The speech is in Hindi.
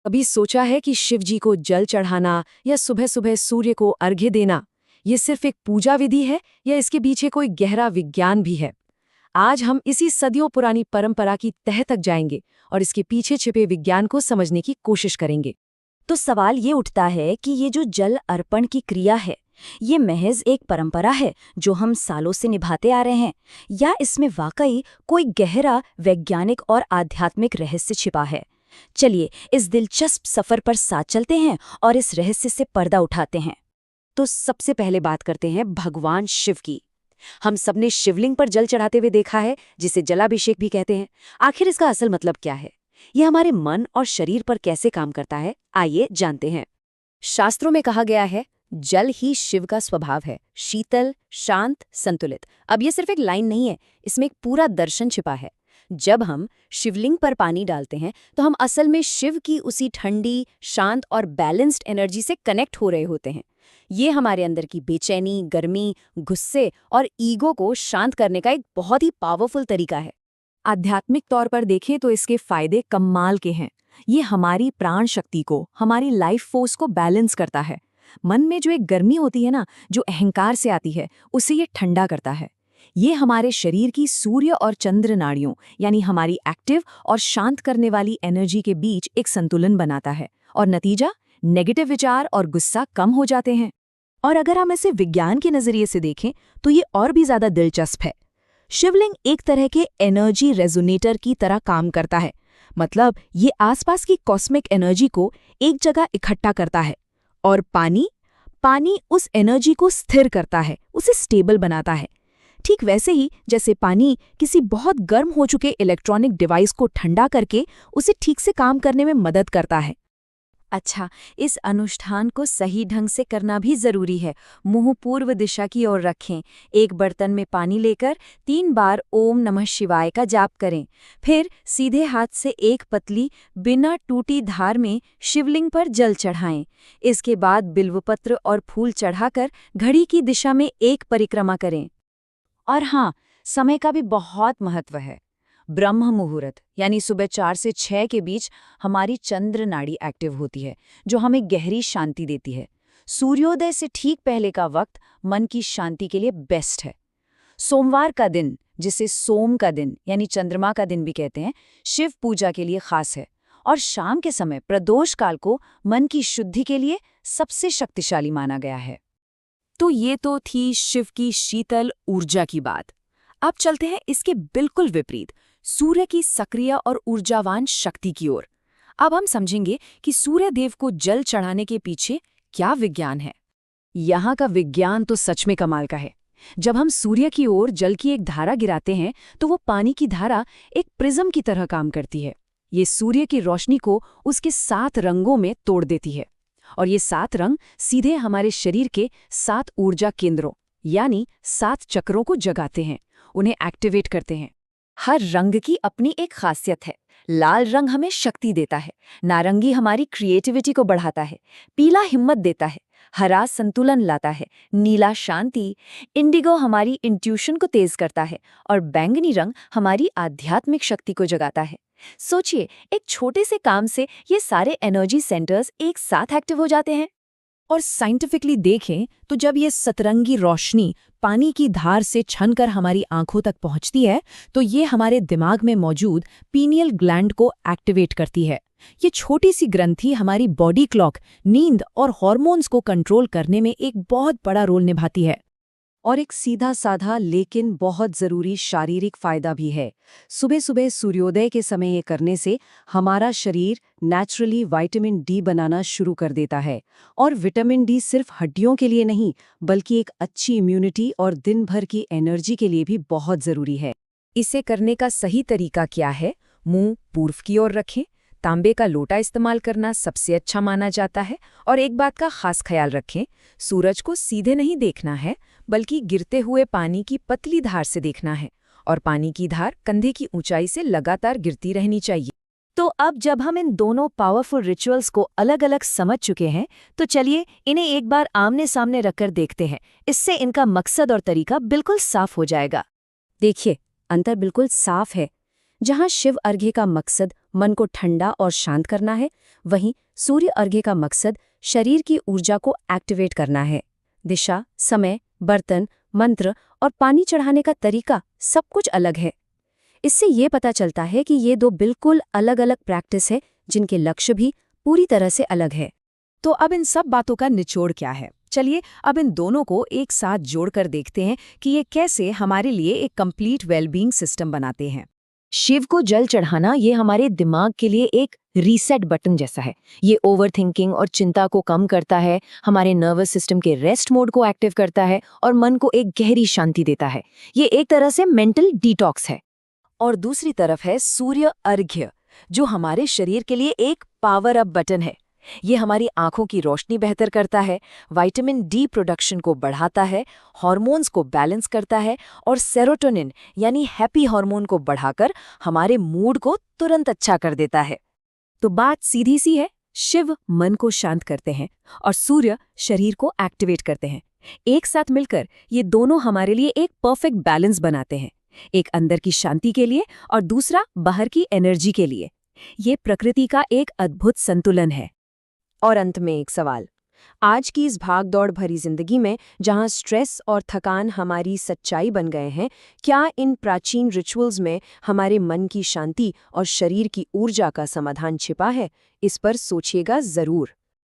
कभी सोचा है कि शिव जी को जल चढ़ाना या सुबह सुबह सूर्य को अर्घ्य देना ये सिर्फ एक पूजा विधि है या इसके पीछे कोई गहरा विज्ञान भी है? आज हम इसी सदियों पुरानी परंपरा की तह तक जाएंगे और इसके पीछे छिपे विज्ञान को समझने की कोशिश करेंगे। तो सवाल ये उठता है कि ये जो जल अर्पण की क्रिया है, ये महज एक परंपरा है जो हम सालों से निभाते आ रहे हैं, या इसमें वाकई कोई गहरा वैज्ञानिक और आध्यात्मिक रहस्य छिपा है? चलिए इस दिलचस्प सफर पर साथ चलते हैं और इस रहस्य से पर्दा उठाते हैं। तो सबसे पहले बात करते हैं भगवान शिव की। हम सबने शिवलिंग पर जल चढ़ाते हुए देखा है, जिसे जलाभिषेक भी कहते हैं। आखिर इसका असल मतलब क्या है? यह हमारे मन और शरीर पर कैसे काम करता है, आइए जानते हैं। शास्त्रों में कहा गया है, जल ही शिव का स्वभाव है, शीतल, शांत, संतुलित। अब यह सिर्फ एक लाइन नहीं है, इसमें एक पूरा दर्शन छिपा है। जब हम शिवलिंग पर पानी डालते हैं तो हम असल में शिव की उसी ठंडी, शांत और बैलेंस्ड एनर्जी से कनेक्ट हो रहे होते हैं। ये हमारे अंदर की बेचैनी, गर्मी, गुस्से और ईगो को शांत करने का एक बहुत ही पावरफुल तरीका है। आध्यात्मिक तौर पर देखें तो इसके फायदे कमाल के हैं। ये हमारी प्राण शक्ति को, हमारी लाइफ फोर्स को बैलेंस करता है। मन में जो एक गर्मी होती है ना, जो अहंकार से आती है, उसे ये ठंडा करता है। ये हमारे शरीर की सूर्य और चंद्र नाड़ियों यानी हमारी एक्टिव और शांत करने वाली एनर्जी के बीच एक संतुलन बनाता है, और नतीजा, नेगेटिव विचार और गुस्सा कम हो जाते हैं। और अगर हम इसे विज्ञान के नजरिए से देखें तो ये और भी ज्यादा दिलचस्प है। शिवलिंग एक तरह के एनर्जी रेजोनेटर की तरह काम करता है। मतलब ये आसपास की कॉस्मिक एनर्जी को एक जगह इकट्ठा करता है, और पानी उस एनर्जी को स्थिर करता है, उसे स्टेबल बनाता है। ठीक वैसे ही जैसे पानी किसी बहुत गर्म हो चुके इलेक्ट्रॉनिक डिवाइस को ठंडा करके उसे ठीक से काम करने में मदद करता है। अच्छा, इस अनुष्ठान को सही ढंग से करना भी जरूरी है। मुंह पूर्व दिशा की ओर रखें। एक बर्तन में पानी लेकर 3 बार ओम नमः शिवाय का जाप करें। फिर सीधे हाथ से एक पतली, बिना टूटी धार में शिवलिंग पर जल चढ़ाएं। इसके बाद बिल्वपत्र और फूल चढ़ाकर घड़ी की दिशा में एक परिक्रमा करें। और हाँ, समय का भी बहुत महत्व है। ब्रह्म मुहूर्त यानी सुबह 4 से 6 के बीच हमारी चंद्र नाड़ी एक्टिव होती है, जो हमें गहरी शांति देती है। सूर्योदय से ठीक पहले का वक्त मन की शांति के लिए बेस्ट है। सोमवार का दिन, जिसे सोम का दिन यानी चंद्रमा का दिन भी कहते हैं, शिव पूजा के लिए खास है। और शाम के समय प्रदोष काल को मन की शुद्धि के लिए सबसे शक्तिशाली माना गया है। तो ये तो थी शिव की शीतल ऊर्जा की बात। अब चलते हैं इसके बिल्कुल विपरीत, सूर्य की सक्रिय और ऊर्जावान शक्ति की ओर। अब हम समझेंगे कि सूर्य देव को जल चढ़ाने के पीछे क्या विज्ञान है। यहाँ का विज्ञान तो सच में कमाल का है। जब हम सूर्य की ओर जल की एक धारा गिराते हैं तो वो पानी की धारा एक प्रिज्म की तरह काम करती है। ये सूर्य की रोशनी को उसके 7 रंगों में तोड़ देती है, और ये 7 रंग सीधे हमारे शरीर के 7 ऊर्जा केंद्रों यानी 7 चक्रों को जगाते हैं, उन्हें एक्टिवेट करते हैं। हर रंग की अपनी एक खासियत है। लाल रंग हमें शक्ति देता है, नारंगी हमारी क्रिएटिविटी को बढ़ाता है, पीला हिम्मत देता है, हरा संतुलन लाता है, नीला शांति, इंडिगो हमारी इंट्यूशन को तेज करता है, और बैंगनी रंग हमारी आध्यात्मिक शक्ति को जगाता है। सोचिए, एक छोटे से काम से ये सारे एनर्जी सेंटर्स एक साथ एक्टिव हो जाते हैं। और साइंटिफिकली देखें तो जब ये सतरंगी रोशनी पानी की धार से छनकर हमारी आंखों तक पहुंचती है तो ये हमारे दिमाग में मौजूद पीनियल ग्लैंड को एक्टिवेट करती है। ये छोटी सी ग्रंथि हमारी बॉडी क्लॉक, नींद और हार्मोन्स को कंट्रोल करने में एक बहुत बड़ा रोल निभाती है। और एक सीधा साधा लेकिन बहुत ज़रूरी शारीरिक फ़ायदा भी है। सुबह सुबह सूर्योदय के समय ये करने से हमारा शरीर नेचुरली विटामिन डी बनाना शुरू कर देता है। और विटामिन डी सिर्फ हड्डियों के लिए नहीं, बल्कि एक अच्छी इम्यूनिटी और दिन भर की एनर्जी के लिए भी बहुत ज़रूरी है। इसे करने का सही तरीका क्या है? मुंह पूर्व की ओर रखें। तांबे का लोटा इस्तेमाल करना सबसे अच्छा माना जाता है। और एक बात का खास ख्याल रखें, सूरज को सीधे नहीं देखना है, बल्कि गिरते हुए पानी की पतली धार से देखना है, और पानी की धार कंधे की ऊंचाई से लगातार गिरती रहनी चाहिए। तो अब जब हम इन दोनों पावरफुल रिचुअल्स को अलग अलग समझ चुके हैं, तो चलिए इन्हें एक बार आमने सामने रखकर देखते हैं। इससे इनका मकसद और तरीका बिल्कुल साफ हो जाएगा। देखिए, अंतर बिल्कुल साफ है। जहाँ शिव अर्घ्य का मकसद मन को ठंडा और शांत करना है, वहीं सूर्य अर्घ्य का मकसद शरीर की ऊर्जा को एक्टिवेट करना है। दिशा, समय, बर्तन, मंत्र और पानी चढ़ाने का तरीका सब कुछ अलग है। इससे ये पता चलता है कि ये दो बिल्कुल अलग-अलग प्रैक्टिस है, जिनके लक्ष्य भी पूरी तरह से अलग है। तो अब इन सब बातों का निचोड़ क्या है? चलिए अब इन दोनों को एक साथ जोड़कर देखते हैं कि ये कैसे हमारे लिए एक कंप्लीट वेलबींग सिस्टम बनाते हैं। शिव को जल चढ़ाना ये हमारे दिमाग के लिए एक रीसेट बटन जैसा है। ये ओवरथिंकिंग और चिंता को कम करता है, हमारे नर्वस सिस्टम के रेस्ट मोड को एक्टिव करता है और मन को एक गहरी शांति देता है। ये एक तरह से मेंटल डिटॉक्स है। और दूसरी तरफ है सूर्य अर्घ्य, जो हमारे शरीर के लिए एक पावर अप बटन है। ये हमारी आंखों की रोशनी बेहतर करता है, विटामिन डी प्रोडक्शन को बढ़ाता है, हार्मोन्स को बैलेंस करता है और सेरोटोनिन यानी हैप्पी हार्मोन को बढ़ाकर हमारे मूड को तुरंत अच्छा कर देता है। तो बात सीधी सी है, शिव मन को शांत करते हैं और सूर्य शरीर को एक्टिवेट करते हैं। एक साथ मिलकर ये दोनों हमारे लिए एक परफेक्ट बैलेंस बनाते हैं, एक अंदर की शांति के लिए और दूसरा बाहर की एनर्जी के लिए। ये प्रकृति का एक अद्भुत संतुलन है। और अंत में एक सवाल, आज की इस भाग-दौड़ भरी जिंदगी में जहां स्ट्रेस और थकान हमारी सच्चाई बन गए हैं, क्या इन प्राचीन रिचुअल्स में हमारे मन की शांति और शरीर की ऊर्जा का समाधान छिपा है? इस पर सोचिएगा जरूर।